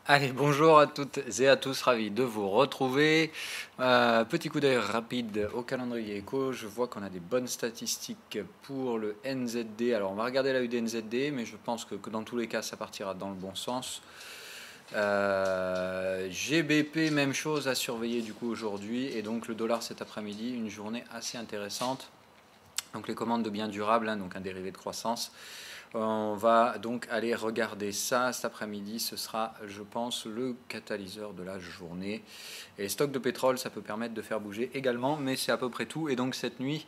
Allez, bonjour à toutes et à tous, ravi de vous retrouver. Petit coup d'œil rapide au calendrier éco. Je vois qu'on a des bonnes statistiques pour le NZD. Alors, on va regarder la UDNZD, mais je pense que dans tous les cas, ça partira dans le bon sens. GBP, même chose à surveiller du coup aujourd'hui. Et donc, le dollar cet après-midi, une journée assez intéressante. Donc, les commandes de biens durables, hein, donc un dérivé de croissance. On va donc aller regarder ça cet après-midi. Ce sera, je pense, le catalyseur de la journée. Et les stocks de pétrole, ça peut permettre de faire bouger également, mais c'est à peu près tout. Et donc cette nuit,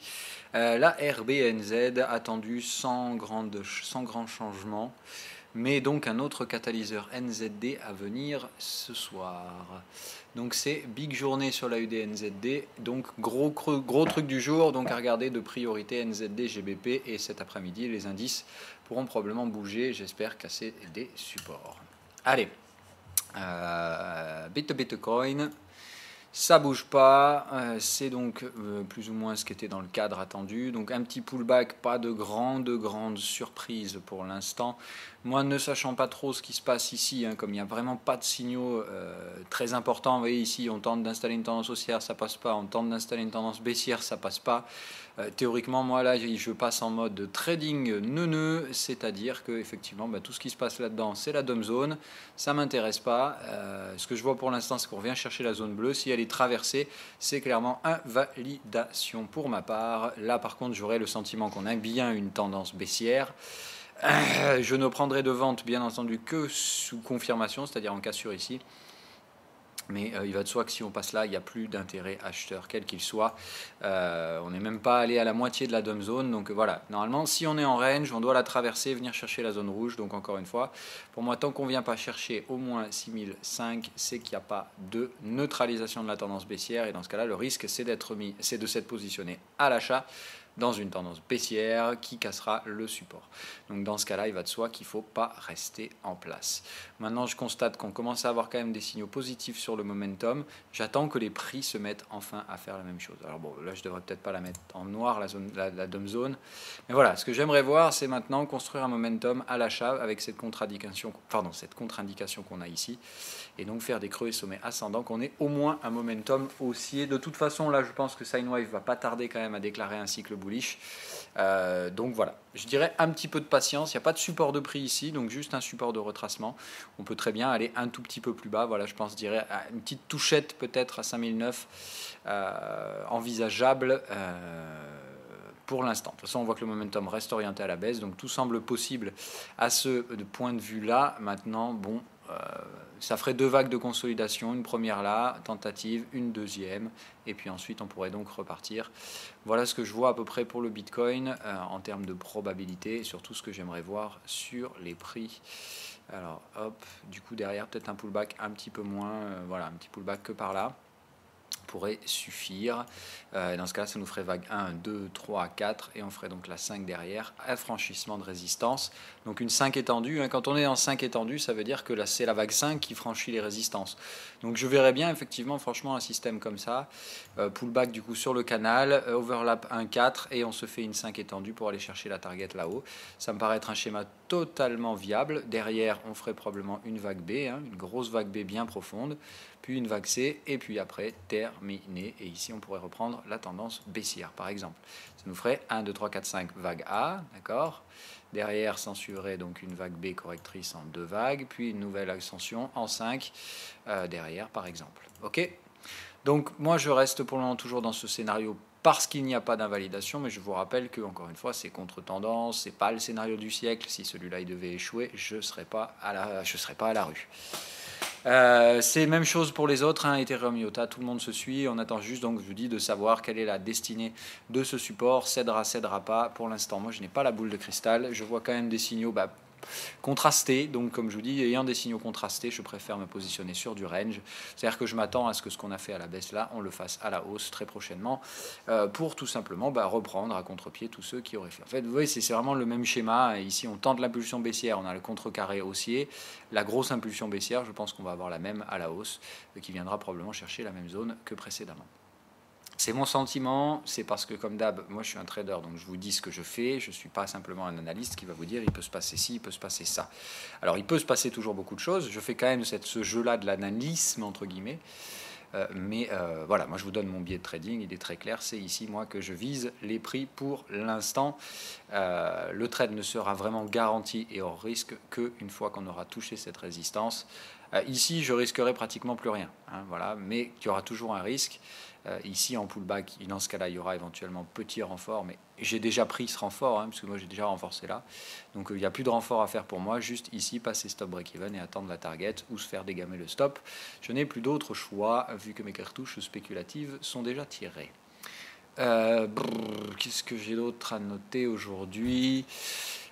la RBNZ attendue sans grand changement. Mais donc un autre catalyseur NZD à venir ce soir. Donc c'est big journée sur la UDNZD. Donc gros truc du jour. Donc à regarder de priorité NZD, GBP. Et cet après-midi, les indices pourront probablement bouger. J'espère casser des supports. Allez. Bitcoin. Ça bouge pas, c'est donc plus ou moins ce qui était dans le cadre attendu. Donc un petit pullback, pas de grande surprise pour l'instant. Moi, ne sachant pas trop ce qui se passe ici, hein, comme il n'y a vraiment pas de signaux très importants, vous voyez ici, on tente d'installer une tendance haussière, ça passe pas. On tente d'installer une tendance baissière, ça passe pas. Théoriquement, moi là, je passe en mode trading neuneux, c'est-à-dire que effectivement, tout ce qui se passe là-dedans, c'est la dumb zone. Ça m'intéresse pas. Ce que je vois pour l'instant, c'est qu'on vient chercher la zone bleue. Si elle est traversée, c'est clairement invalidation pour ma part. Là, par contre, j'aurais le sentiment qu'on a bien une tendance baissière. Je ne prendrai de vente, bien entendu, que sous confirmation, c'est-à-dire en cassure ici. Mais il va de soi que si on passe là, il n'y a plus d'intérêt acheteur, quel qu'il soit. On n'est même pas allé à la moitié de la dumb zone. Donc voilà, normalement, si on est en range, on doit la traverser, venir chercher la zone rouge. Donc encore une fois, pour moi, tant qu'on ne vient pas chercher au moins 6005, c'est qu'il n'y a pas de neutralisation de la tendance baissière. Et dans ce cas-là, le risque, c'est de s'être positionné à l'achat dans une tendance baissière qui cassera le support. Donc dans ce cas-là, il va de soi qu'il ne faut pas rester en place. Maintenant, je constate qu'on commence à avoir quand même des signaux positifs sur le momentum. J'attends que les prix se mettent enfin à faire la même chose. Alors bon, là, je devrais peut-être pas la mettre en noir, la dumb zone. Mais voilà, ce que j'aimerais voir, c'est maintenant construire un momentum à l'achat avec cette contre-indication qu'on a ici. Et donc faire des creux et sommets ascendants, qu'on ait au moins un momentum haussier. De toute façon, là, je pense que Sinewave va pas tarder quand même à déclarer un cycle bullish. Donc voilà, je dirais un petit peu de patience. Il n'y a pas de support de prix ici, donc juste un support de retracement. On peut très bien aller un tout petit peu plus bas. Voilà, je pense, je dirais une petite touchette peut-être à 5009 envisageable. Pour l'instant. De toute façon, on voit que le momentum reste orienté à la baisse, donc tout semble possible à ce point de vue-là. Maintenant, bon, ça ferait deux vagues de consolidation, une première là, tentative, une deuxième, et puis ensuite on pourrait donc repartir. Voilà ce que je vois à peu près pour le Bitcoin en termes de probabilité, et surtout ce que j'aimerais voir sur les prix. Alors hop, du coup derrière peut-être un pullback un petit peu moins, voilà, un petit pullback que par là pourrait suffire. Dans ce cas-là, ça nous ferait vague 1, 2, 3, 4 et on ferait donc la 5 derrière, affranchissement de résistance. Donc une 5 étendue, hein. Quand on est en 5 étendue, ça veut dire que là c'est la vague 5 qui franchit les résistances. Donc je verrais bien effectivement franchement un système comme ça, pullback du coup sur le canal, overlap 1, 4 et on se fait une 5 étendue pour aller chercher la target là-haut. Ça me paraît être un schéma totalement viable. Derrière, on ferait probablement une vague B, hein, une grosse vague B bien profonde, puis une vague C, et puis après terminé. Et ici, on pourrait reprendre la tendance baissière, par exemple. Ça nous ferait 1, 2, 3, 4, 5 vague A, d'accord. Derrière, s'en suivrait donc une vague B correctrice en 2 vagues, puis une nouvelle ascension en 5 derrière, par exemple. Ok. Donc moi, je reste pour le moment toujours dans ce scénario parce qu'il n'y a pas d'invalidation, mais je vous rappelle que, encore une fois, c'est contre-tendance, c'est pas le scénario du siècle. Si celui-là il devait échouer, je ne serais pas à la rue. C'est même chose pour les autres, hein, Ethereum, IOTA, tout le monde se suit. On attend juste, donc je vous dis, de savoir quelle est la destinée de ce support, cédera pas. Pour l'instant, moi je n'ai pas la boule de cristal, je vois quand même des signaux contrastés. Donc comme je vous dis, ayant des signaux contrastés, je préfère me positionner sur du range. C'est-à-dire que je m'attends à ce que ce qu'on a fait à la baisse là, on le fasse à la hausse très prochainement, pour tout simplement reprendre à contre-pied tous ceux qui auraient fait. En fait, vous voyez, c'est vraiment le même schéma. Ici, on tente l'impulsion baissière, on a le contrecarré haussier. La grosse impulsion baissière, je pense qu'on va avoir la même à la hausse, qui viendra probablement chercher la même zone que précédemment. C'est mon sentiment, c'est parce que comme d'hab, moi je suis un trader, donc je vous dis ce que je fais, je ne suis pas simplement un analyste qui va vous dire il peut se passer ci, il peut se passer ça. Alors il peut se passer toujours beaucoup de choses, je fais quand même ce jeu-là de l'analysme, entre guillemets, mais voilà, moi je vous donne mon biais de trading, il est très clair, c'est ici moi que je vise les prix pour l'instant. Le trade ne sera vraiment garanti et hors risque qu'une fois qu'on aura touché cette résistance. Ici je risquerai pratiquement plus rien, hein, voilà, mais il y aura toujours un risque. Ici en pullback, dans ce cas-là, il y aura éventuellement petit renfort, mais j'ai déjà pris ce renfort, hein, parce que moi j'ai déjà renforcé là. Donc il n'y a plus de renfort à faire pour moi, juste ici passer stop break-even et attendre la target ou se faire dégamer le stop. Je n'ai plus d'autre choix vu que mes cartouches spéculatives sont déjà tirées. Qu'est-ce que j'ai d'autre à noter aujourd'hui?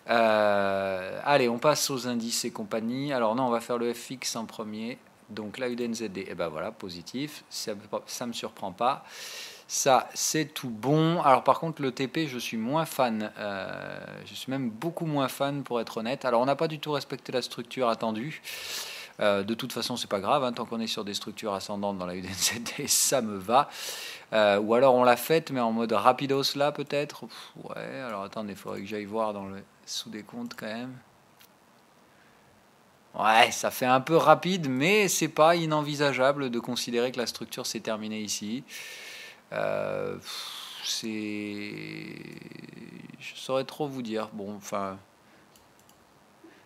Allez, on passe aux indices et compagnie. Alors non, on va faire le FX en premier. Donc la UDNZD, et ben voilà, positif, ça me surprend pas. Ça, c'est tout bon. Alors par contre, le TP, je suis moins fan. Je suis même beaucoup moins fan pour être honnête. Alors on n'a pas du tout respecté la structure attendue. De toute façon, c'est pas grave, hein, tant qu'on est sur des structures ascendantes dans la UDNZD, ça me va. Ou alors on l'a faite, mais en mode rapidos là peut-être. Ouais, alors attendez, il faudrait que j'aille voir dans le sous-décompte quand même. Ouais, ça fait un peu rapide, mais c'est pas inenvisageable de considérer que la structure s'est terminée ici. C'est... Je saurais trop vous dire. Bon, enfin...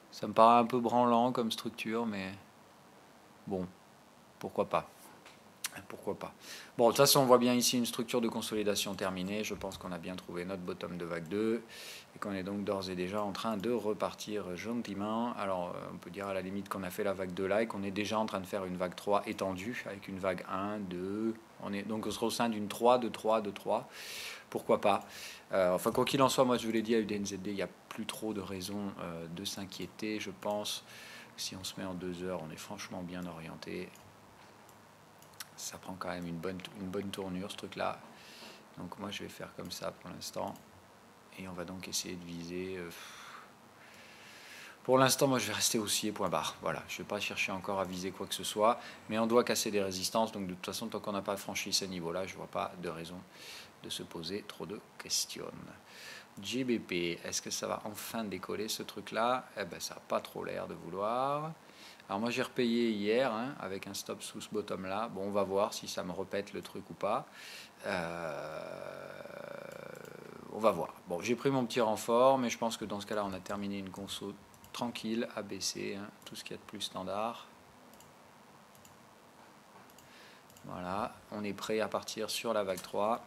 Ça me paraît un peu branlant comme structure, mais... Bon, pourquoi pas. Pourquoi pas. Bon, de toute façon, on voit bien ici une structure de consolidation terminée. Je pense qu'on a bien trouvé notre bottom de vague 2 et qu'on est donc d'ores et déjà en train de repartir gentiment. Alors, on peut dire à la limite qu'on a fait la vague 2 là et qu'on est déjà en train de faire une vague 3 étendue avec une vague 1, 2. Donc, on sera au sein d'une 3, de 3, de 3. Pourquoi pas. Enfin, quoi qu'il en soit, moi, je vous l'ai dit, à UDNZD, il n'y a plus trop de raisons de s'inquiéter, je pense. Si on se met en 2 heures, on est franchement bien orienté. Ça prend quand même une bonne tournure ce truc là, donc moi je vais faire comme ça pour l'instant et on va donc essayer de viser pour l'instant. Moi je vais rester haussier point barre, voilà, je ne vais pas chercher encore à viser quoi que ce soit, mais on doit casser des résistances, donc de toute façon tant qu'on n'a pas franchi ce niveau là, je ne vois pas de raison de se poser trop de questions. GBP, est-ce que ça va enfin décoller ce truc là? Eh ben ça n'a pas trop l'air de vouloir. Alors moi j'ai repayé hier, hein, avec un stop sous ce bottom là. Bon, on va voir si ça me répète le truc ou pas. On va voir. Bon, j'ai pris mon petit renfort, mais je pense que dans ce cas là on a terminé une conso tranquille, ABC, hein, tout ce qu'il y a de plus standard. Voilà, on est prêt à partir sur la vague 3.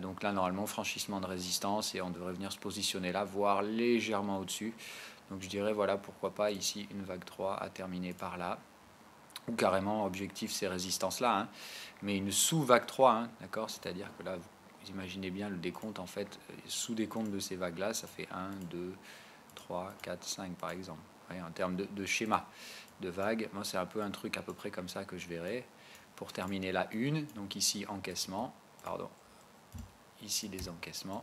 Donc là normalement franchissement de résistance et on devrait venir se positionner là, voire légèrement au-dessus. Donc je dirais voilà, pourquoi pas ici une vague 3 à terminer par là, ou carrément objectif ces résistances là, hein, mais une sous-vague 3, hein, d'accord, c'est-à-dire que là vous imaginez bien le décompte, en fait sous décompte de ces vagues là ça fait 1, 2, 3, 4, 5 par exemple. Ouais, en termes de schéma de vagues, moi c'est un peu un truc à peu près comme ça que je verrai pour terminer la une. Donc ici encaissement, pardon, ici des encaissements,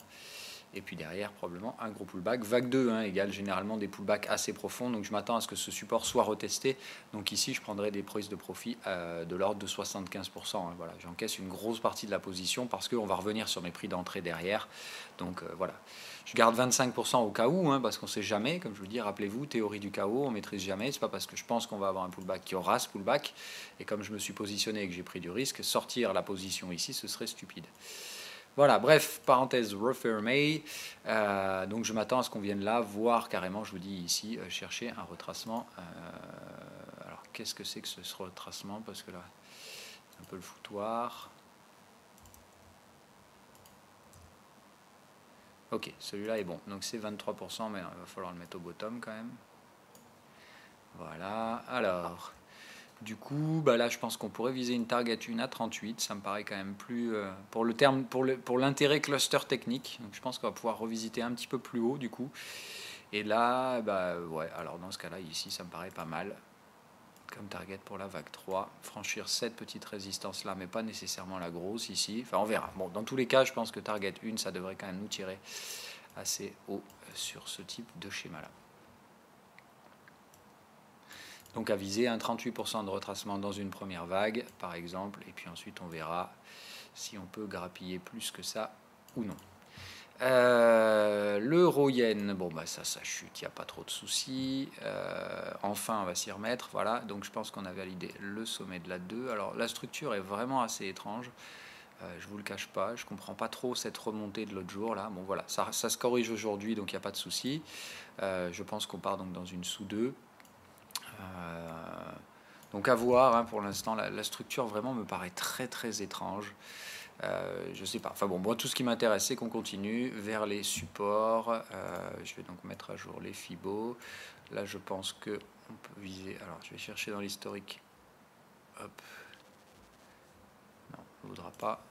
et puis derrière probablement un gros pullback. Vague 2 hein, égale généralement des pullbacks assez profonds, donc je m'attends à ce que ce support soit retesté. Donc ici je prendrai des prises de profit de l'ordre de 75%, hein, voilà, j'encaisse une grosse partie de la position parce qu'on va revenir sur mes prix d'entrée derrière. Donc voilà, je garde 25% au cas où, hein, parce qu'on ne sait jamais, comme je vous dis, rappelez-vous, théorie du chaos, on ne maîtrise jamais. C'est pas parce que je pense qu'on va avoir un pullback qu'il y aura ce pullback, et comme je me suis positionné et que j'ai pris du risque, sortir la position ici ce serait stupide. Voilà, bref, parenthèse refermée. Donc je m'attends à ce qu'on vienne là, voir carrément, je vous dis ici, chercher un retracement. Alors qu'est-ce que c'est que ce retracement? Parce que là, c'est un peu le foutoir. Ok, celui-là est bon. Donc c'est 23%, mais il va falloir le mettre au bottom quand même. Voilà, alors... Du coup, bah là, je pense qu'on pourrait viser une target 1 à 38. Ça me paraît quand même plus... pour l'intérêt cluster technique. Donc, je pense qu'on va pouvoir revisiter un petit peu plus haut, du coup. Et là, bah ouais, alors dans ce cas-là, ici, ça me paraît pas mal. Comme target pour la vague 3. Franchir cette petite résistance-là, mais pas nécessairement la grosse ici. Enfin, on verra. Bon, dans tous les cas, je pense que target 1, ça devrait quand même nous tirer assez haut sur ce type de schéma-là. Donc à viser un 38% de retracement dans une première vague, par exemple, et puis ensuite on verra si on peut grappiller plus que ça ou non. L'euro-yen, bon bah ça chute, il n'y a pas trop de soucis. Enfin on va s'y remettre, voilà. Donc je pense qu'on a validé le sommet de la 2. Alors la structure est vraiment assez étrange, je vous le cache pas, je comprends pas trop cette remontée de l'autre jour là. Bon voilà, ça se corrige aujourd'hui, donc il n'y a pas de souci. Je pense qu'on part donc dans une sous 2. Donc à voir, hein, pour l'instant la structure vraiment me paraît très très étrange. Je sais pas. Enfin bon, moi tout ce qui m'intéresse, c'est qu'on continue vers les supports. Je vais donc mettre à jour les Fibo. Là, je pense que on peut viser. Alors, je vais chercher dans l'historique. Hop. Non, on ne voudra pas.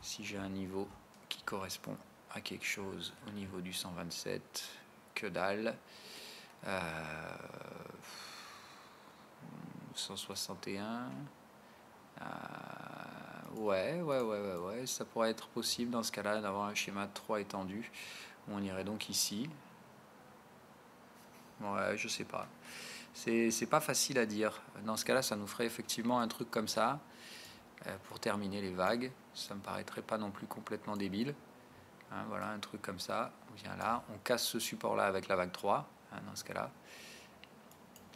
Si j'ai un niveau qui correspond à quelque chose au niveau du 127, que dalle. 161. Ouais, ça pourrait être possible dans ce cas-là d'avoir un schéma 3 étendu. On irait donc ici. Ouais, je sais pas. C'est pas facile à dire. Dans ce cas-là, ça nous ferait effectivement un truc comme ça pour terminer les vagues. Ça me paraîtrait pas non plus complètement débile. Hein, voilà, un truc comme ça. On vient là, on casse ce support-là avec la vague 3, hein, dans ce cas-là.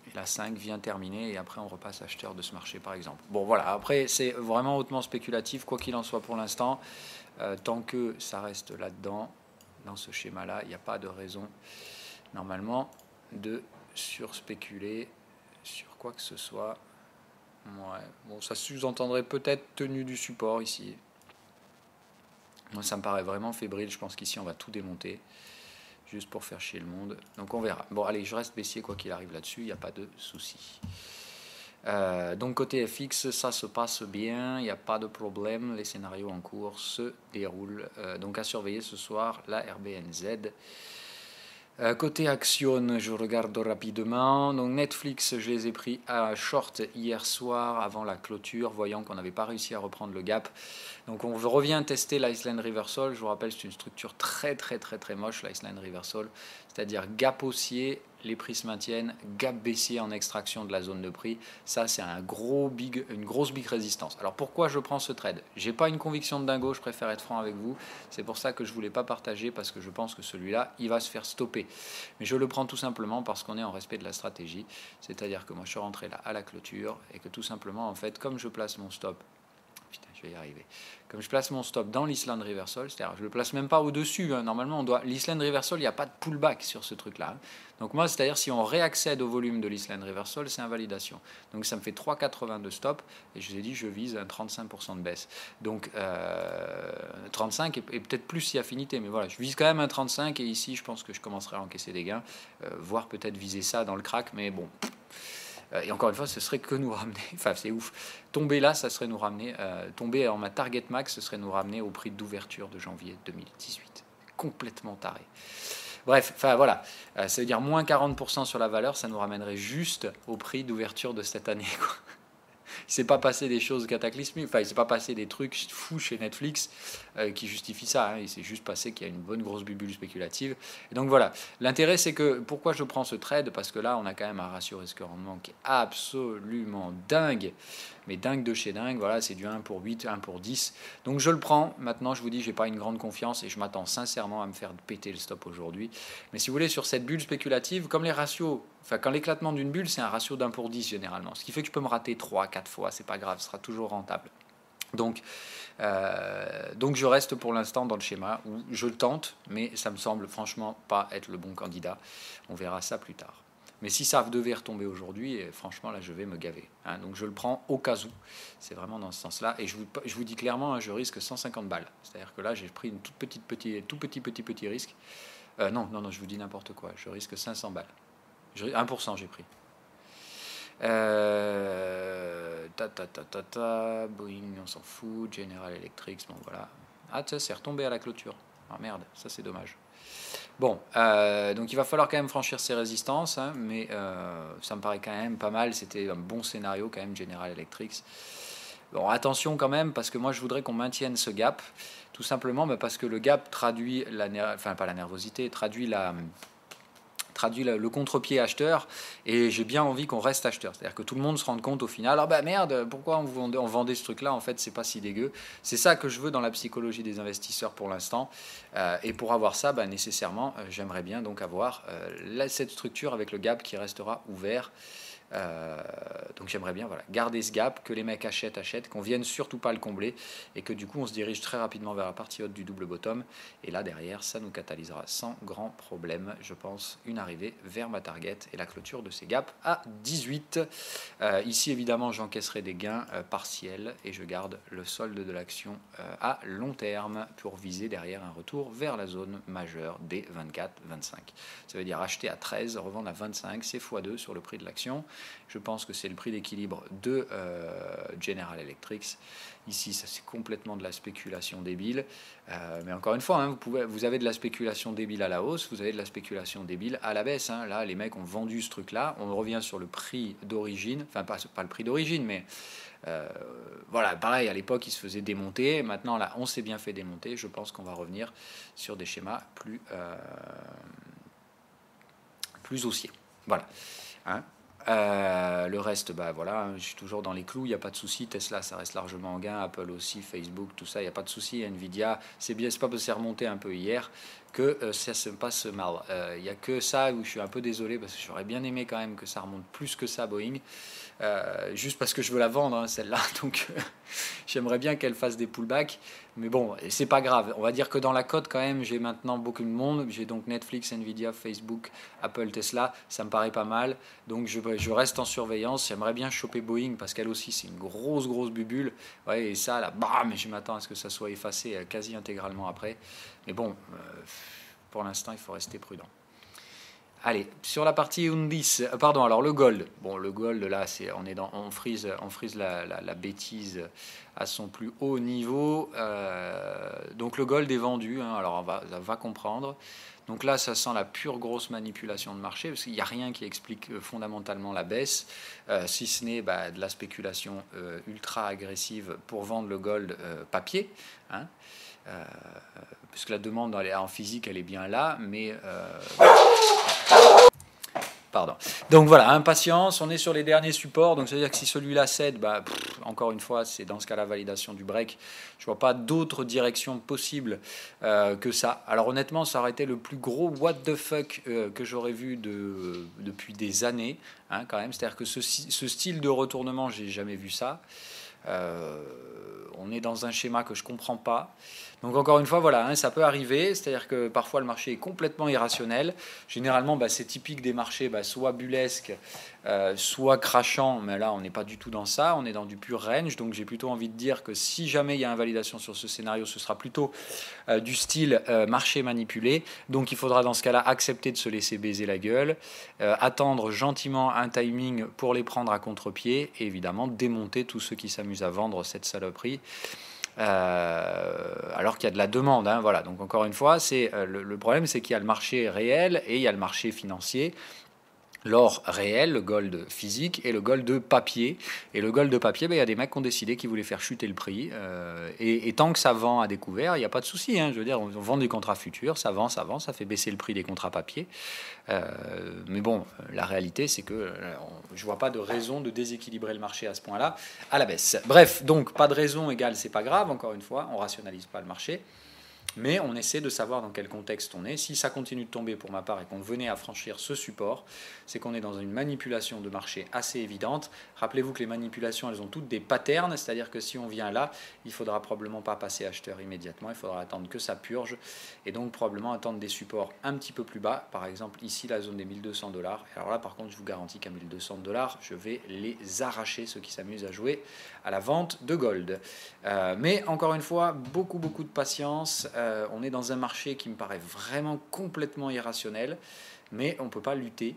Et la 5 vient terminer et après on repasse acheteur de ce marché par exemple. Bon voilà, après c'est vraiment hautement spéculatif, quoi qu'il en soit pour l'instant. Tant que ça reste là-dedans, dans ce schéma-là, il n'y a pas de raison normalement de surspéculer sur quoi que ce soit. Ouais, bon, ça sous-entendrait peut-être tenue du support ici. Moi ça me paraît vraiment fébrile, je pense qu'ici on va tout démonter. Juste pour faire chier le monde. Donc on verra. Bon, allez, je reste baissier quoi qu'il arrive là-dessus, il n'y a pas de souci. Donc côté FX, ça se passe bien, il n'y a pas de problème. Les scénarios en cours se déroulent. Donc à surveiller ce soir, la RBNZ. Côté action, je regarde rapidement. Donc Netflix, je les ai pris à short hier soir avant la clôture, voyant qu'on n'avait pas réussi à reprendre le gap. Donc on revient tester l'Iceland Reversal. Je vous rappelle, c'est une structure très moche, l'Iceland Reversal. C'est-à-dire gap haussier, les prix se maintiennent, gap baissier en extraction de la zone de prix. Ça, c'est une grosse big résistance. Alors pourquoi je prends ce trade? J'ai pas une conviction de dingo, je préfère être franc avec vous. C'est pour ça que je voulais pas partager, parce que je pense que celui-là, il va se faire stopper. Mais je le prends tout simplement parce qu'on est en respect de la stratégie. C'est-à-dire que moi, je suis rentré là à la clôture et que tout simplement, en fait, comme je place mon stop, putain, je vais y arriver. Comme je place mon stop dans l'Iceland Reversal, c'est-à-dire je ne le place même pas au-dessus, hein. Normalement, l'Iceland Reversal, il n'y a pas de pullback sur ce truc-là. Hein. Donc moi, c'est-à-dire si on réaccède au volume de l'Iceland Reversal, c'est invalidation. Donc ça me fait 3,80 de stop, et je vous ai dit, je vise un 35% de baisse. Donc 35 et peut-être plus si affinité, mais voilà, je vise quand même un 35, et ici, je pense que je commencerai à encaisser des gains, voire peut-être viser ça dans le crack, mais bon... Et encore une fois, ce serait que nous ramener, enfin c'est ouf, tomber là, ça serait nous ramener, tomber en ma target max, ce serait nous ramener au prix d'ouverture de janvier 2018. Complètement taré. Bref, enfin voilà, ça veut dire moins 40% sur la valeur, ça nous ramènerait juste au prix d'ouverture de cette année, quoi. Il ne s'est pas passé des choses cataclysmiques, enfin il ne s'est pas passé des trucs fous chez Netflix qui justifient ça, hein. Il s'est juste passé qu'il y a une bonne grosse bulle spéculative. Et donc voilà, l'intérêt c'est que, pourquoi je prends ce trade? Parce que là on a quand même un ratio risque-rendement qui est absolument dingue, mais dingue de chez dingue, voilà, c'est du 1 pour 8, 1 pour 10. Donc je le prends, maintenant je vous dis, j'ai pas une grande confiance et je m'attends sincèrement à me faire péter le stop aujourd'hui. Mais si vous voulez, sur cette bulle spéculative, comme les ratios, enfin quand l'éclatement d'une bulle, c'est un ratio d'1 pour 10 généralement, ce qui fait que je peux me rater 3, 4 fois, c'est pas grave, ce sera toujours rentable. Donc je reste pour l'instant dans le schéma où je tente, mais ça me semble franchement pas être le bon candidat. On verra ça plus tard. Mais si ça devait retomber aujourd'hui, franchement, là, je vais me gaver. Hein. Donc, je le prends au cas où. C'est vraiment dans ce sens-là. Et je vous dis clairement, hein, je risque 150 balles. C'est-à-dire que là, j'ai pris une tout petit risque. Non, je vous dis n'importe quoi. Je risque 500 balles. 1% j'ai pris. Boeing, on s'en fout. General Electric, bon, voilà. Ah, tiens, c'est retombé à la clôture. Ah, merde, ça, c'est dommage. Bon, donc il va falloir quand même franchir ces résistances, hein, mais ça me paraît quand même pas mal. C'était un bon scénario quand même, General Electric. Bon, attention quand même, parce que moi je voudrais qu'on maintienne ce gap, tout simplement parce que le gap traduit pas la nervosité, traduit traduit le contre-pied acheteur, et j'ai bien envie qu'on reste acheteur. C'est-à-dire que tout le monde se rende compte au final, ah bah merde, pourquoi on vendait ce truc-là, en fait c'est pas si dégueu. C'est ça que je veux dans la psychologie des investisseurs pour l'instant, et pour avoir ça, bah, nécessairement, j'aimerais bien donc avoir cette structure avec le gap qui restera ouvert. Donc j'aimerais bien garder ce gap, que les mecs achètent, qu'on vienne surtout pas le combler, et que du coup on se dirige très rapidement vers la partie haute du double bottom, et là derrière ça nous catalysera sans grand problème, je pense, une arrivée vers ma target et la clôture de ces gaps à 18. Ici évidemment j'encaisserai des gains partiels, et je garde le solde de l'action à long terme pour viser derrière un retour vers la zone majeure des 24-25. Ça veut dire acheter à 13, revendre à 25, c'est x2 sur le prix de l'action. Je pense que c'est le prix d'équilibre de General Electric. Ici, ça c'est complètement de la spéculation débile. Mais encore une fois, hein, vous avez de la spéculation débile à la hausse, vous avez de la spéculation débile à la baisse. Hein. Là, les mecs ont vendu ce truc-là. On revient sur le prix d'origine. Enfin, pas le prix d'origine, mais voilà, pareil, à l'époque, il se faisait démonter. Maintenant, là, on s'est bien fait démonter. Je pense qu'on va revenir sur des schémas plus haussiers. Voilà. Hein. Le reste, bah voilà, je suis toujours dans les clous, il n'y a pas de souci. Tesla, ça reste largement en gain, Apple aussi, Facebook, tout ça, il n'y a pas de souci. Nvidia, c'est bien, c'est pas parce que c'est remonté un peu hier que ça se passe mal. Il n'y a que ça où je suis un peu désolé, parce que j'aurais bien aimé quand même que ça remonte plus que ça, Boeing. Juste parce que je veux la vendre, hein, celle-là, donc j'aimerais bien qu'elle fasse des pullbacks, mais bon, c'est pas grave. On va dire que dans la cote quand même, j'ai maintenant beaucoup de monde. J'ai donc Netflix, Nvidia, Facebook, Apple, Tesla, ça me paraît pas mal, donc je reste en surveillance. J'aimerais bien choper Boeing, parce qu'elle aussi c'est une grosse bubule, ouais, et ça là, bam, je m'attends à ce que ça soit effacé quasi intégralement après, mais bon, pour l'instant il faut rester prudent. Allez, sur la partie Undis, pardon, alors le gold. Bon, le gold, là, on frise la bêtise à son plus haut niveau. Donc le gold est vendu, hein, alors on va comprendre. Donc là, ça sent la pure grosse manipulation de marché, parce qu'il n'y a rien qui explique fondamentalement la baisse, si ce n'est de la spéculation ultra agressive pour vendre le gold papier. Hein, puisque la demande en physique, elle est bien là, mais... Pardon. Donc voilà, impatience, on est sur les derniers supports, donc c'est-à-dire que si celui-là cède, encore une fois, c'est dans ce cas la validation du break. Je ne vois pas d'autre direction possible que ça. Alors honnêtement, ça aurait été le plus gros what the fuck que j'aurais vu depuis des années, hein, quand même. C'est-à-dire que ce style de retournement, j'ai jamais vu ça. On est dans un schéma que je ne comprends pas. Donc encore une fois, voilà, hein, ça peut arriver, c'est-à-dire que parfois le marché est complètement irrationnel. Généralement, c'est typique des marchés soit bullesques, soit crachants, mais là on n'est pas du tout dans ça, on est dans du pur range. Donc j'ai plutôt envie de dire que si jamais il y a invalidation sur ce scénario, ce sera plutôt du style marché manipulé. Donc il faudra dans ce cas-là accepter de se laisser baiser la gueule, attendre gentiment un timing pour les prendre à contre-pied, et évidemment démonter tous ceux qui s'amusent à vendre cette saloperie. Alors qu'il y a de la demande, hein, voilà. Donc encore une fois, le problème, c'est qu'il y a le marché réel et il y a le marché financier. L'or réel, le gold physique et le gold de papier. Et le gold de papier, il y a des mecs qui ont décidé qu'ils voulaient faire chuter le prix. Et tant que ça vend à découvert, il n'y a pas de souci. Hein, je veux dire, on vend des contrats futurs, ça vend, ça fait baisser le prix des contrats papier. Mais bon, la réalité, c'est que je ne vois pas de raison de déséquilibrer le marché à ce point-là, à la baisse. Bref, donc pas de raison égale, c'est pas grave, encore une fois, on ne rationalise pas le marché. Mais on essaie de savoir dans quel contexte on est. Si ça continue de tomber pour ma part et qu'on venait à franchir ce support, c'est qu'on est dans une manipulation de marché assez évidente. Rappelez-vous que les manipulations, elles ont toutes des patterns, c'est-à-dire que si on vient là, il ne faudra probablement pas passer acheteur immédiatement, il faudra attendre que ça purge, et donc probablement attendre des supports un petit peu plus bas, par exemple ici la zone des 1200 $. Alors là par contre je vous garantis qu'à 1200 $, je vais les arracher, ceux qui s'amusent à jouer à la vente de gold. Mais encore une fois, beaucoup de patience. On est dans un marché qui me paraît vraiment complètement irrationnel, mais on ne peut pas lutter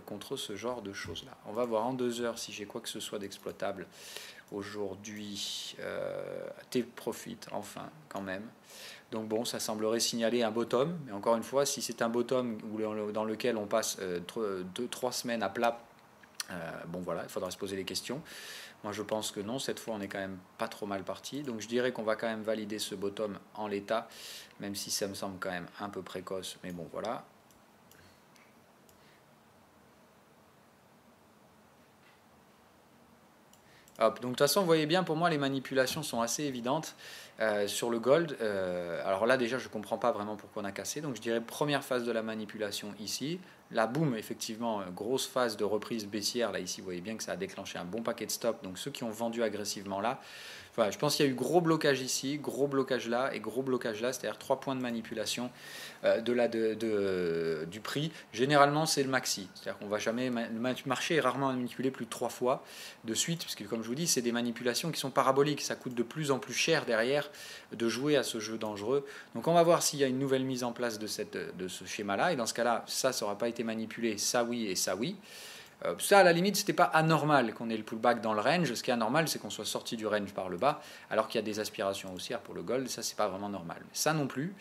contre ce genre de choses-là. On va voir en 2 heures si j'ai quoi que ce soit d'exploitable aujourd'hui. T-profit, enfin, quand même. Donc bon, ça semblerait signaler un bottom, mais encore une fois, si c'est un bottom dans lequel on passe 2-3 semaines à plat, bon voilà, il faudra se poser des questions. Moi, je pense que non. Cette fois, on est quand même pas trop mal parti. Donc, je dirais qu'on va quand même valider ce bottom en l'état, même si ça me semble quand même un peu précoce. Mais bon, voilà. Hop, donc de toute façon, vous voyez bien, pour moi, les manipulations sont assez évidentes sur le gold. Alors là, déjà, je ne comprends pas vraiment pourquoi on a cassé. Donc je dirais première phase de la manipulation ici. Là, boum, effectivement, grosse phase de reprise baissière. Là, ici, vous voyez bien que ça a déclenché un bon paquet de stop. Donc ceux qui ont vendu agressivement là, enfin, je pense qu'il y a eu gros blocage ici, gros blocage là et gros blocage là, c'est-à-dire 3 points de manipulation du prix. Généralement, c'est le maxi. C'est-à-dire qu'on va jamais, le marché est rarement manipulé plus de 3 fois de suite, puisque comme je vous dis, c'est des manipulations qui sont paraboliques. Ça coûte de plus en plus cher derrière de jouer à ce jeu dangereux. Donc on va voir s'il y a une nouvelle mise en place de ce schéma-là. Et dans ce cas-là, ça n'aura pas été manipulé, ça oui et ça oui. Ça, à la limite, c'était pas anormal qu'on ait le pullback dans le range. Ce qui est anormal, c'est qu'on soit sorti du range par le bas, alors qu'il y a des aspirations haussières pour le gold. Ça, c'est pas vraiment normal. Mais ça non plus.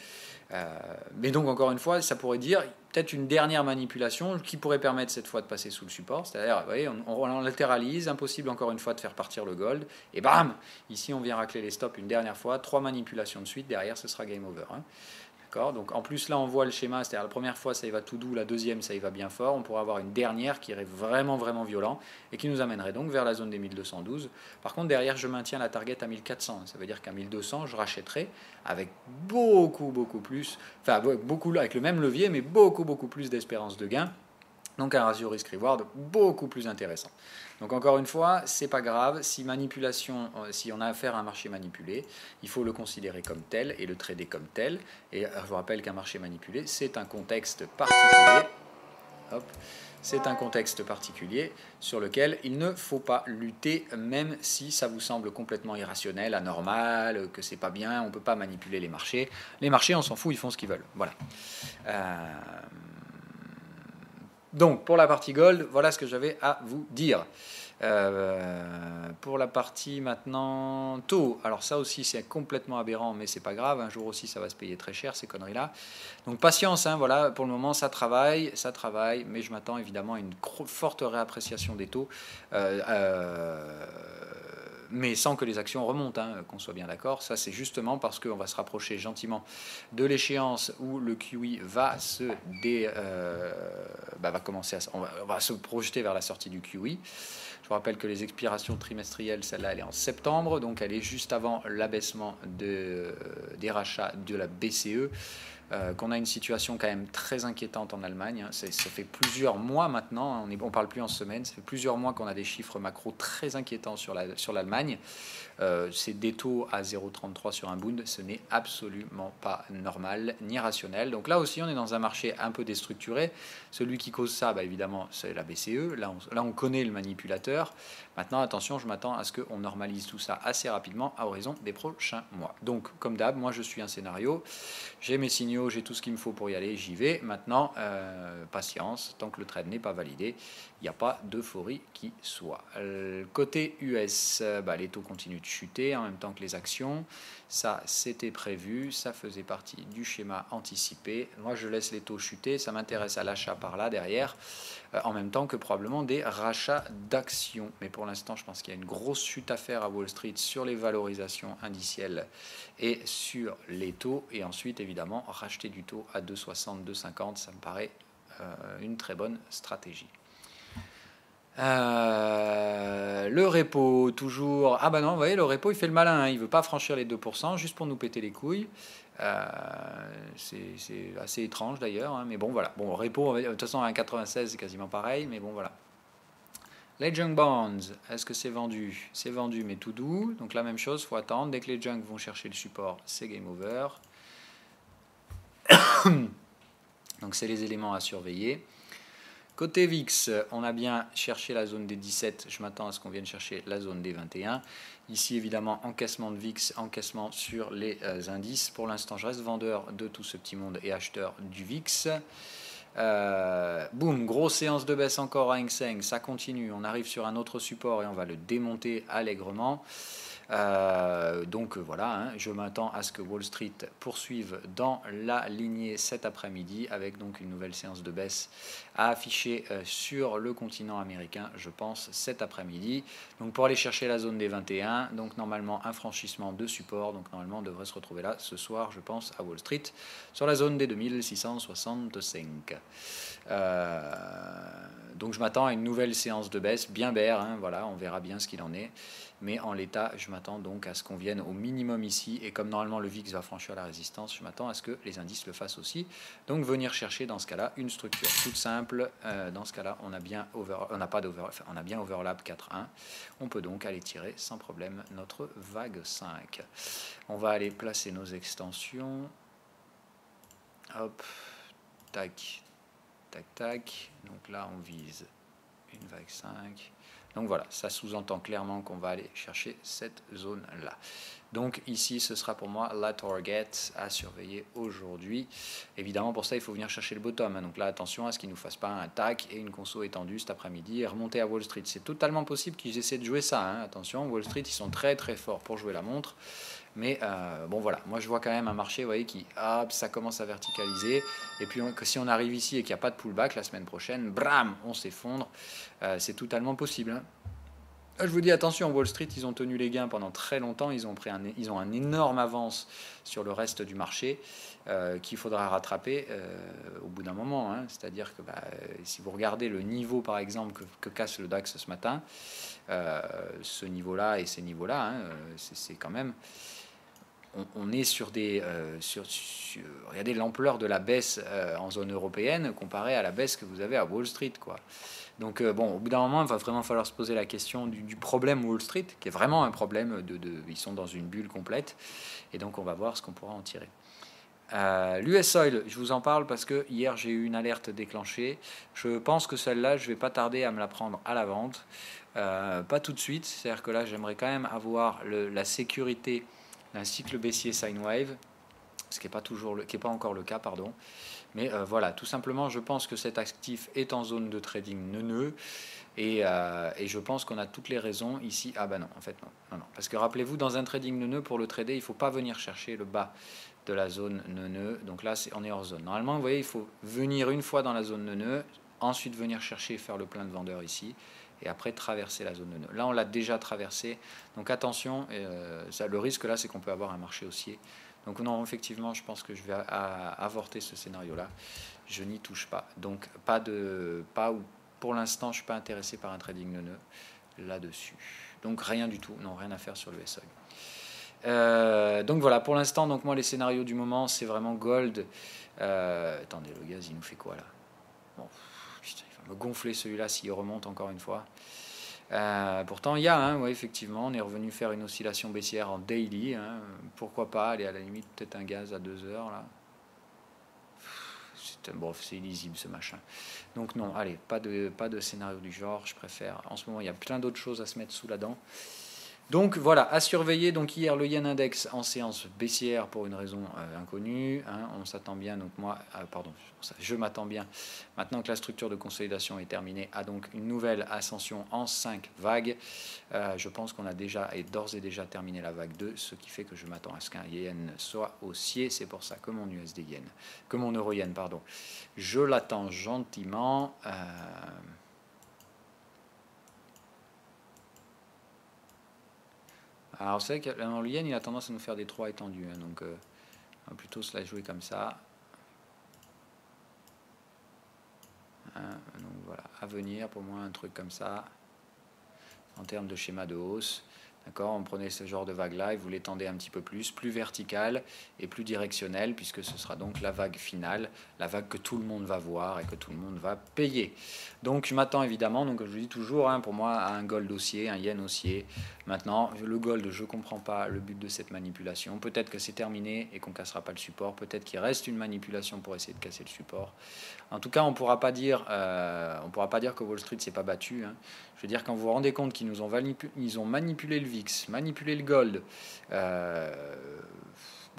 Mais donc, encore une fois, ça pourrait dire peut-être une dernière manipulation qui pourrait permettre cette fois de passer sous le support. C'est-à-dire, vous voyez, on latéralise, impossible encore une fois de faire partir le gold. Et bam, ici, on vient racler les stops une dernière fois. 3 manipulations de suite. Derrière, ce sera game over. Hein. Donc en plus là on voit le schéma, c'est-à-dire la première fois ça y va tout doux, la deuxième ça y va bien fort, on pourrait avoir une dernière qui irait vraiment vraiment violent et qui nous amènerait donc vers la zone des 1212. Par contre derrière je maintiens la target à 1400, ça veut dire qu'à 1200 je rachèterai avec beaucoup plus, enfin beaucoup avec le même levier mais beaucoup plus d'espérance de gain. Donc un ratio risk-reward beaucoup plus intéressant. Donc encore une fois, c'est pas grave, si on a affaire à un marché manipulé, il faut le considérer comme tel et le trader comme tel. Et je vous rappelle qu'un marché manipulé, c'est un contexte particulier. Hop. C'est un contexte particulier sur lequel il ne faut pas lutter, même si ça vous semble complètement irrationnel, anormal, que c'est pas bien, on ne peut pas manipuler les marchés. Les marchés, on s'en fout, ils font ce qu'ils veulent. Voilà. Donc, pour la partie gold, voilà ce que j'avais à vous dire. Pour la partie maintenant taux, alors ça aussi c'est complètement aberrant, mais c'est pas grave, un jour aussi ça va se payer très cher ces conneries-là. Donc patience, hein, voilà, pour le moment ça travaille, mais je m'attends évidemment à une forte réappréciation des taux. Mais sans que les actions remontent, hein, qu'on soit bien d'accord. Ça, c'est justement parce qu'on va se rapprocher gentiment de l'échéance où le QE va va se projeter vers la sortie du QE. Je vous rappelle que les expirations trimestrielles, celle-là, elle est en septembre, donc elle est juste avant l'abaissement des rachats de la BCE. Qu'on a une situation quand même très inquiétante en Allemagne. Ça fait plusieurs mois maintenant, on ne parle plus en semaines, ça fait plusieurs mois qu'on a des chiffres macro très inquiétants sur l'Allemagne. C'est des taux à 0,33 sur un Bund, ce n'est absolument pas normal ni rationnel. Donc là aussi, on est dans un marché un peu déstructuré. Celui qui cause ça, évidemment, c'est la BCE. Là, on connaît le manipulateur. Maintenant, attention, je m'attends à ce qu'on normalise tout ça assez rapidement à horizon des prochains mois. Donc, comme d'hab, moi, je suis un scénario. J'ai mes signaux, j'ai tout ce qu'il me faut pour y aller, j'y vais. Maintenant, patience, tant que le trade n'est pas validé, il n'y a pas d'euphorie qui soit. Côté US, les taux continuent de chuter en même temps que les actions. Ça, c'était prévu, ça faisait partie du schéma anticipé. Moi, je laisse les taux chuter, ça m'intéresse à l'achat par là, derrière, en même temps que probablement des rachats d'actions. Mais pour l'instant, je pense qu'il y a une grosse chute à faire à Wall Street sur les valorisations indicielles et sur les taux. Et ensuite, évidemment, racheter du taux à 2,60, 2,50, ça me paraît une très bonne stratégie. Le repo, toujours. Ah bah non, vous voyez, le repo, il fait le malin, hein. Il ne veut pas franchir les 2%, juste pour nous péter les couilles. C'est assez étrange d'ailleurs, hein, mais bon, voilà. Bon, repo, de toute façon, à 1,96, c'est quasiment pareil, mais bon, voilà. Les junk bonds, est-ce que c'est vendu? C'est vendu, mais tout doux. Donc la même chose, il faut attendre. Dès que les junk vont chercher le support, c'est game over. Donc c'est les éléments à surveiller. Côté VIX, on a bien cherché la zone des 17. Je m'attends à ce qu'on vienne chercher la zone des 21. Ici, évidemment, encaissement de VIX, encaissement sur les indices. Pour l'instant, je reste vendeur de tout ce petit monde et acheteur du VIX. Boum, grosse séance de baisse encore à Hang Seng. Ça continue. On arrive sur un autre support et on va le démonter allègrement. Donc voilà, hein, je m'attends à ce que Wall Street poursuive dans la lignée cet après-midi avec donc une nouvelle séance de baisse à afficher sur le continent américain, je pense, cet après-midi. Donc pour aller chercher la zone des 21, donc normalement un franchissement de support, donc normalement on devrait se retrouver là ce soir, je pense, à Wall Street, sur la zone des 2665. Donc je m'attends à une nouvelle séance de baisse, bien bear, hein, voilà, on verra bien ce qu'il en est. Mais en l'état, je m'attends donc à ce qu'on vienne au minimum ici. Et comme normalement le VIX va franchir la résistance, je m'attends à ce que les indices le fassent aussi. Donc venir chercher dans ce cas-là une structure toute simple. Dans ce cas-là, on a bien on a bien overlap 4.1. On peut donc aller tirer sans problème notre vague 5. On va aller placer nos extensions. Hop, tac, tac, tac. Donc là, on vise une vague 5. Donc voilà, ça sous-entend clairement qu'on va aller chercher cette zone-là. Donc ici, ce sera pour moi la target à surveiller aujourd'hui. Évidemment, pour ça, il faut venir chercher le bottom, hein. Donc là, attention à ce qu'il ne nous fasse pas un tac et une conso étendue cet après-midi et remonter à Wall Street. C'est totalement possible qu'ils essaient de jouer ça, hein. Attention, Wall Street, ils sont très très forts pour jouer la montre. Mais bon voilà, moi je vois quand même un marché, vous voyez, qui ça commence à verticaliser. Et puis si on arrive ici et qu'il n'y a pas de pullback la semaine prochaine, bram, on s'effondre. C'est totalement possible, hein. Je vous dis attention, Wall Street, ils ont tenu les gains pendant très longtemps. Ils ont un énorme avance sur le reste du marché qu'il faudra rattraper au bout d'un moment, hein. C'est-à-dire que si vous regardez le niveau, par exemple, que casse le DAX ce matin, ce niveau-là et ces niveaux-là, hein, c'est quand même... On est sur des... regardez l'ampleur de la baisse en zone européenne comparée à la baisse que vous avez à Wall Street, quoi. Donc bon, au bout d'un moment, il va vraiment falloir se poser la question du problème Wall Street, qui est vraiment un problème ils sont dans une bulle complète, et donc on va voir ce qu'on pourra en tirer. L'US Oil, je vous en parle parce que hier j'ai eu une alerte déclenchée. Je pense que celle-là, je vais pas tarder à me la prendre à la vente. Pas tout de suite, c'est-à-dire que là, j'aimerais quand même avoir la sécurité d'un cycle baissier sine wave, ce qui n'est pas encore le cas, pardon. Mais voilà, tout simplement, je pense que cet actif est en zone de trading neuneux. Et je pense qu'on a toutes les raisons ici. Ah bah non, en fait non. Parce que rappelez-vous, dans un trading neuneux, pour le trader, il ne faut pas venir chercher le bas de la zone neuneux. Donc là, on est hors zone. Normalement, vous voyez, il faut venir une fois dans la zone neuneux, ensuite venir chercher et faire le plein de vendeurs ici, et après traverser la zone neuneux. Là, on l'a déjà traversé. Donc attention, le risque là, c'est qu'on peut avoir un marché haussier. Donc non, effectivement, je pense que je vais avorter ce scénario-là. Je n'y touche pas. Donc pour l'instant, je ne suis pas intéressé par un trading neuneux là-dessus. Donc rien du tout, non, rien à faire sur le SOI. Donc voilà, pour l'instant, donc moi les scénarios du moment, c'est vraiment gold. Attendez, le gaz, il nous fait quoi là? Bon, putain, il va me gonfler celui-là s'il remonte encore une fois. Pourtant, il y a, ouais, effectivement, on est revenu faire une oscillation baissière en daily. Pourquoi pas aller à la limite peut-être un gaz à 2 heures là. C'est illisible ce machin. Donc non, allez, pas de scénario du genre. Je préfère. En ce moment, il y a plein d'autres choses à se mettre sous la dent. Donc voilà, à surveiller. Donc hier, le yen index en séance baissière pour une raison inconnue. On s'attend bien, donc je m'attends bien, maintenant que la structure de consolidation est terminée, à donc une nouvelle ascension en 5 vagues. Je pense qu'on a d'ores et déjà terminé la vague 2, ce qui fait que je m'attends à ce qu'un yen soit haussier. C'est pour ça que mon USD yen, que mon euro yen, pardon, je l'attends gentiment. Alors c'est vrai que le yen, il a tendance à nous faire des 3 étendus, donc on va plutôt se la jouer comme ça. Donc voilà, à venir pour moi un truc comme ça, en termes de schéma de hausse. D'accord, on prenait ce genre de vague-là et vous l'étendez un petit peu plus verticale et plus directionnelle, puisque ce sera donc la vague finale, la vague que tout le monde va voir et que tout le monde va payer. Donc je m'attends évidemment, donc je vous dis toujours, pour moi, à un gold haussier, un yen haussier. Maintenant, le gold, je ne comprends pas le but de cette manipulation. Peut-être que c'est terminé et qu'on ne cassera pas le support. Peut-être qu'il reste une manipulation pour essayer de casser le support. En tout cas, on ne pourra pas dire que Wall Street ne s'est pas battu. Je veux dire, quand vous vous rendez compte qu'ils ont manipulé le VIX, manipulé le gold,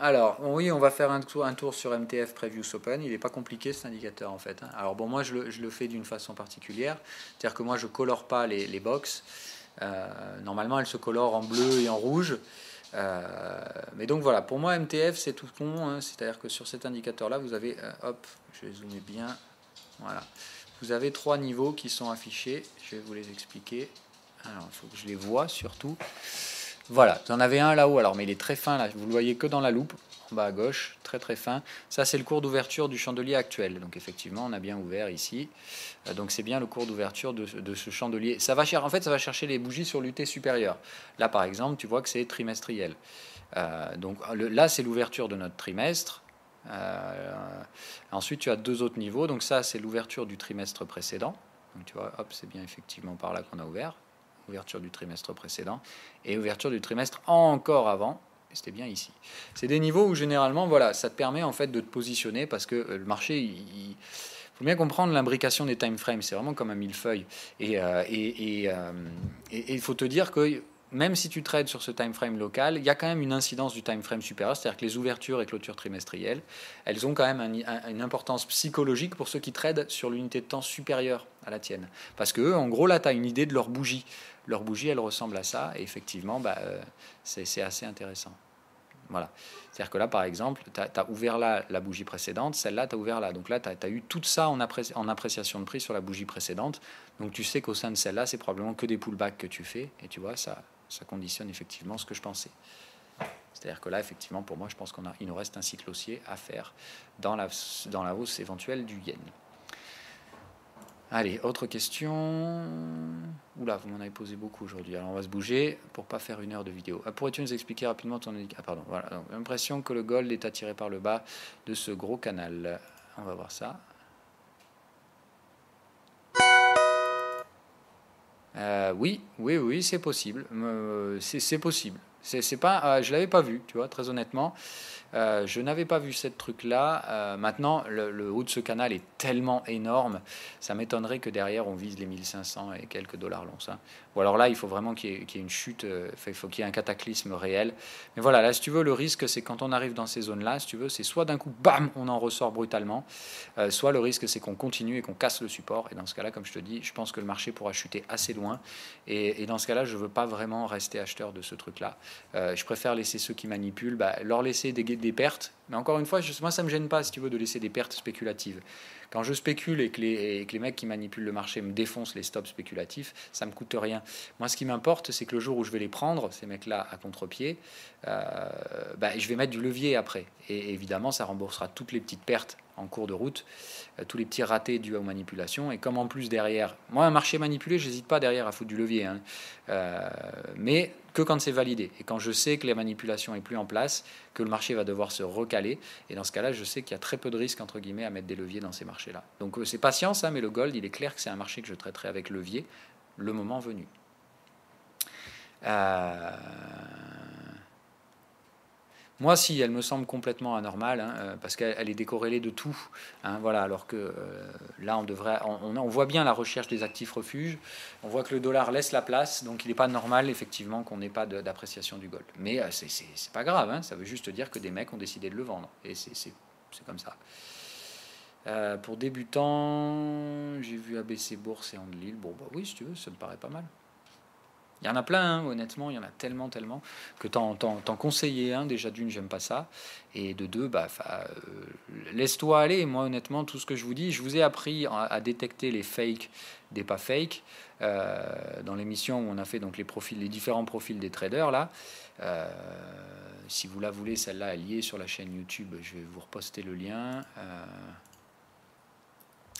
Alors, oui, on va faire un tour sur MTF Previous Open. Il n'est pas compliqué cet indicateur en fait. Alors bon, moi je le fais d'une façon particulière. C'est-à-dire que moi je colore pas les box. Normalement, elles se colorent en bleu et en rouge. Mais donc voilà, pour moi MTF c'est tout con. Hein. C'est-à-dire que sur cet indicateur-là, vous avez, hop, je vais zoomer bien. Voilà. Vous avez 3 niveaux qui sont affichés. Je vais vous les expliquer. Alors, il faut que je les vois surtout. Voilà, vous en avez un là-haut, alors mais il est très fin là, vous le voyez que dans la loupe, en bas à gauche, très très fin. Ça c'est le cours d'ouverture du chandelier actuel, donc effectivement on a bien ouvert ici. Donc c'est bien le cours d'ouverture de ce chandelier. Ça va en fait ça va chercher les bougies sur l'UT supérieur. Là par exemple tu vois que c'est trimestriel. Donc là c'est l'ouverture de notre trimestre. Ensuite tu as 2 autres niveaux, donc ça c'est l'ouverture du trimestre précédent. Donc tu vois, hop c'est bien effectivement par là qu'on a ouvert. Ouverture du trimestre précédent et ouverture du trimestre encore avant, c'était bien ici. C'est des niveaux où généralement, voilà, ça te permet en fait de te positionner parce que le marché, il faut bien comprendre l'imbrication des time frames, c'est vraiment comme un millefeuille. Et il faut te dire que même si tu trades sur ce time frame local, il y a quand même une incidence du time frame supérieur, c'est-à-dire que les ouvertures et clôtures trimestrielles, elles ont quand même une importance psychologique pour ceux qui tradent sur l'unité de temps supérieure à la tienne. Parce que en gros, là, tu as une idée de leur bougie. Leur bougie, elle ressemble à ça, et effectivement, c'est assez intéressant. Voilà. C'est-à-dire que là, par exemple, tu as ouvert là la bougie précédente, celle-là, tu as ouvert là. Donc là, tu as eu tout ça en appréciation de prix sur la bougie précédente. Donc tu sais qu'au sein de celle-là, c'est probablement que des pullbacks que tu fais. Et tu vois, ça conditionne effectivement ce que je pensais. C'est-à-dire que là, effectivement, pour moi, je pense qu'il nous reste un cycle haussier à faire dans la hausse éventuelle du yen. Allez, autre question. Oula, vous m'en avez posé beaucoup aujourd'hui. Alors on va se bouger pour pas faire 1 heure de vidéo. Pourrais-tu nous expliquer rapidement ton indicateur? Ah pardon, voilà. J'ai l'impression que le gold est attiré par le bas de ce gros canal. On va voir ça. Oui, c'est possible. C'est possible. C'est pas, je l'avais pas vu, tu vois, très honnêtement. Je n'avais pas vu cette truc-là. Maintenant, le haut de ce canal est tellement énorme, ça m'étonnerait que derrière on vise les 1500 et quelques dollars l'once. Hein. Ou alors là, il faut vraiment qu'il y ait une chute, il faut qu'il y ait un cataclysme réel. Mais voilà, là, si tu veux, le risque, c'est quand on arrive dans ces zones-là, si tu veux, c'est soit d'un coup, bam, on en ressort brutalement, soit le risque, c'est qu'on continue et qu'on casse le support. Et dans ce cas-là, comme je te dis, je pense que le marché pourra chuter assez loin. Et dans ce cas-là, je ne veux pas vraiment rester acheteur de ce truc-là. Je préfère laisser ceux qui manipulent, leur laisser des pertes. Mais encore une fois, moi, ça ne me gêne pas, si tu veux, de laisser des pertes spéculatives. Quand je spécule et que les mecs qui manipulent le marché me défoncent les stops spéculatifs, ça ne me coûte rien. Moi, ce qui m'importe, c'est que le jour où je vais les prendre, ces mecs-là, à contre-pied, je vais mettre du levier après. Et évidemment, ça remboursera toutes les petites pertes en cours de route, tous les petits ratés dus aux manipulations. Et comme en plus derrière, moi, un marché manipulé, j'hésite pas derrière à foutre du levier. Hein. Mais que quand c'est validé. Et quand je sais que la manipulation est plus en place, que le marché va devoir se recaler. Et dans ce cas-là, je sais qu'il y a très peu de risques, entre guillemets, à mettre des leviers dans ces marchés-là. Donc c'est patience, hein, mais le gold, il est clair que c'est un marché que je traiterai avec levier le moment venu. Moi, si, elle me semble complètement anormale, hein, parce qu'elle est décorrélée de tout. Hein, voilà, alors que là, on voit bien la recherche des actifs refuges. On voit que le dollar laisse la place, donc il n'est pas normal, effectivement, qu'on n'ait pas d'appréciation du gold. Mais c'est pas grave, hein, ça veut juste dire que des mecs ont décidé de le vendre. Et c'est comme ça. Pour débutants, j'ai vu ABC Bourse et Andlil. Bon, bah oui, si tu veux, ça me paraît pas mal. Il y en a plein, hein, honnêtement, il y en a tellement, que t'en conseiller un, déjà d'une, j'aime pas ça, et de deux, laisse-toi aller. Moi, honnêtement, tout ce que je vous dis, je vous ai appris à détecter les fakes des pas fakes dans l'émission où on a fait donc les différents profils des traders là. Si vous la voulez, celle-là, elle y est sur la chaîne YouTube, je vais vous reposter le lien.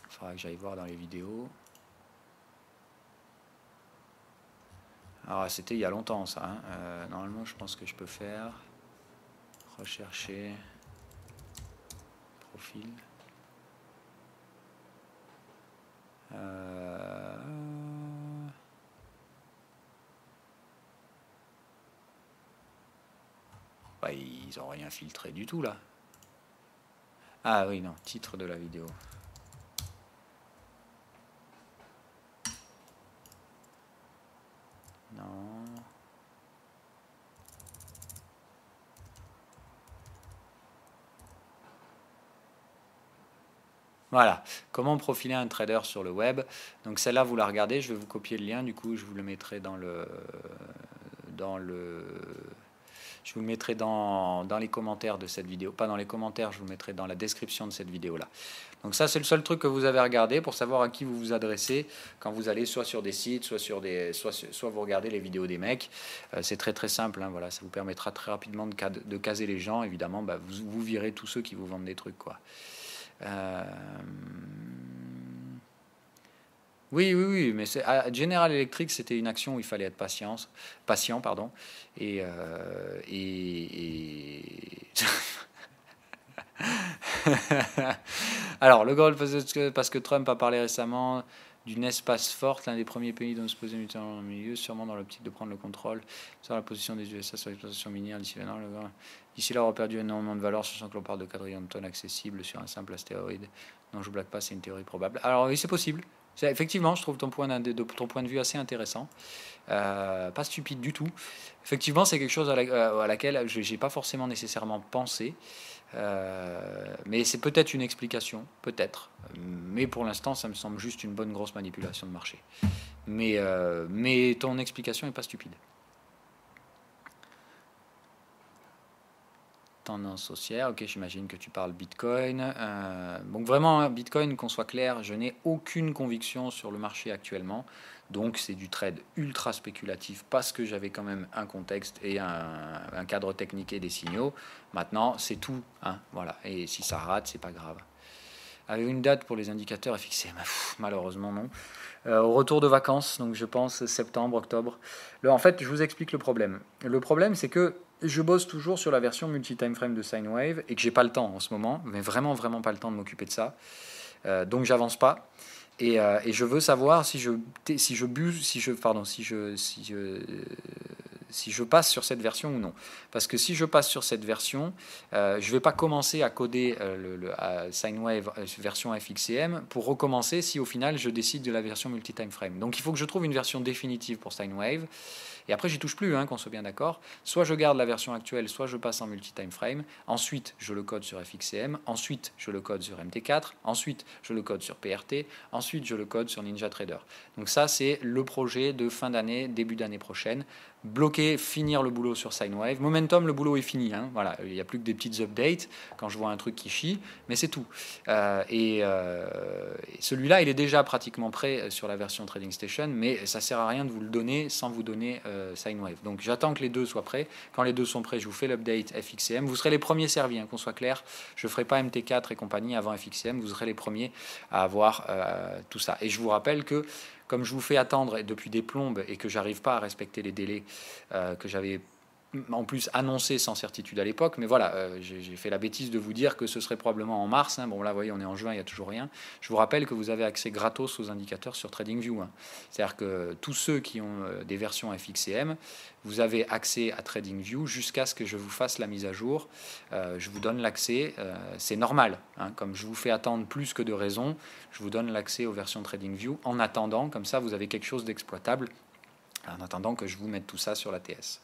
Il faudra que j'aille voir dans les vidéos. Alors c'était il y a longtemps ça. Hein. Normalement je pense que je peux faire rechercher profil. Ils n'ont rien filtré du tout là. Ah oui non, titre de la vidéo. Non. Voilà, comment profiler un trader sur le web. Donc celle-là, vous la regardez, je vais vous copier le lien, du coup je vous le mettrai je vous le mettrai dans les commentaires de cette vidéo. Pas dans les commentaires, je vous le mettrai dans la description de cette vidéo-là. Donc ça, c'est le seul truc que vous avez à regarder pour savoir à qui vous vous adressez quand vous allez soit sur des sites, soit vous regardez les vidéos des mecs. C'est très très simple, hein, voilà, ça vous permettra très rapidement de caser les gens. Évidemment, bah, vous virez tous ceux qui vous vendent des trucs, quoi. Oui, mais General Electric, c'était une action où il fallait être patient, pardon, et alors le goal parce que Trump a parlé récemment d'une espace forte, l'un des premiers pays dont se poser militairement dans le milieu, sûrement dans l'optique de prendre le contrôle sur la position des USA sur l'exploitation minière d'ici là. D'ici là, on aura perdu énormément de valeur, sachant que l'on parle de quadrillions de tonnes accessibles sur un simple astéroïde. Non, je ne blague pas, c'est une théorie probable. Alors oui, c'est possible. Effectivement, je trouve ton point de vue assez intéressant. Pas stupide du tout. Effectivement, c'est quelque chose à laquelle je n'ai pas forcément nécessairement pensé. Mais c'est peut-être une explication, peut-être. Mais pour l'instant, ça me semble juste une bonne grosse manipulation de marché. Mais ton explication n'est pas stupide. Tendance haussière, ok, j'imagine que tu parles Bitcoin. Donc vraiment, Bitcoin, qu'on soit clair, je n'ai aucune conviction sur le marché actuellement. Donc c'est du trade ultra spéculatif parce que j'avais quand même un contexte et un cadre technique et des signaux. Maintenant, c'est tout, hein, voilà. Et si ça rate, c'est pas grave. Avez-vous une date pour les indicateurs FXM? Malheureusement non. Au retour de vacances, donc je pense septembre, octobre. En fait, je vous explique le problème. Le problème, c'est que je bosse toujours sur la version multi-time frame de Sine Wave et que j'ai pas le temps en ce moment, mais vraiment pas le temps de m'occuper de ça. Donc j'avance pas. Et je veux savoir si je passe sur cette version ou non. Parce que si je passe sur cette version, je ne vais pas commencer à coder Sine Wave version FXCM pour recommencer si au final je décide de la version multi-time frame. Donc il faut que je trouve une version définitive pour Sine Wave. Et après, j'y touche plus, hein, qu'on soit bien d'accord. Soit je garde la version actuelle, soit je passe en multi-time frame. Ensuite, je le code sur FXCM. Ensuite, je le code sur MT4. Ensuite, je le code sur PRT. Ensuite, je le code sur NinjaTrader. Donc ça, c'est le projet de fin d'année, début d'année prochaine. Bloquer, finir le boulot sur Sine Wave. Momentum, le boulot est fini. Hein. Voilà, il n'y a plus que des petites updates quand je vois un truc qui chie, mais c'est tout. Celui-là, il est déjà pratiquement prêt sur la version Trading Station, mais ça ne sert à rien de vous le donner sans vous donner Sine Wave. Donc j'attends que les deux soient prêts. Quand les deux sont prêts, je vous fais l'update FXCM. Vous serez les premiers servis, hein, qu'on soit clair. Je ne ferai pas MT4 et compagnie avant FXCM. Vous serez les premiers à avoir tout ça. Et je vous rappelle que comme je vous fais attendre depuis des plombes et que j'arrive pas à respecter les délais que j'avais en plus annoncé sans certitude à l'époque, mais voilà, j'ai fait la bêtise de vous dire que ce serait probablement en mars, hein. Bon là vous voyez on est en juin, il n'y a toujours rien. Je vous rappelle que vous avez accès gratos aux indicateurs sur TradingView, hein. C'est-à-dire que tous ceux qui ont des versions FXCM, vous avez accès à TradingView jusqu'à ce que je vous fasse la mise à jour. Je vous donne l'accès, c'est normal, hein, comme je vous fais attendre plus que de raison, je vous donne l'accès aux versions TradingView en attendant, comme ça vous avez quelque chose d'exploitable, en attendant que je vous mette tout ça sur la TS.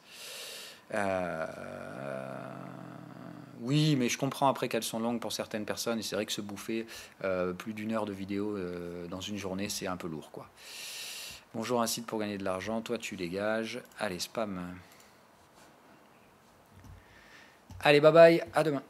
Oui, mais je comprends après qu'elles sont longues pour certaines personnes, et c'est vrai que se bouffer plus d'une heure de vidéo dans une journée, c'est un peu lourd, quoi. Bonjour, un site pour gagner de l'argent, toi tu dégages. Allez, spam. Allez, bye bye, à demain.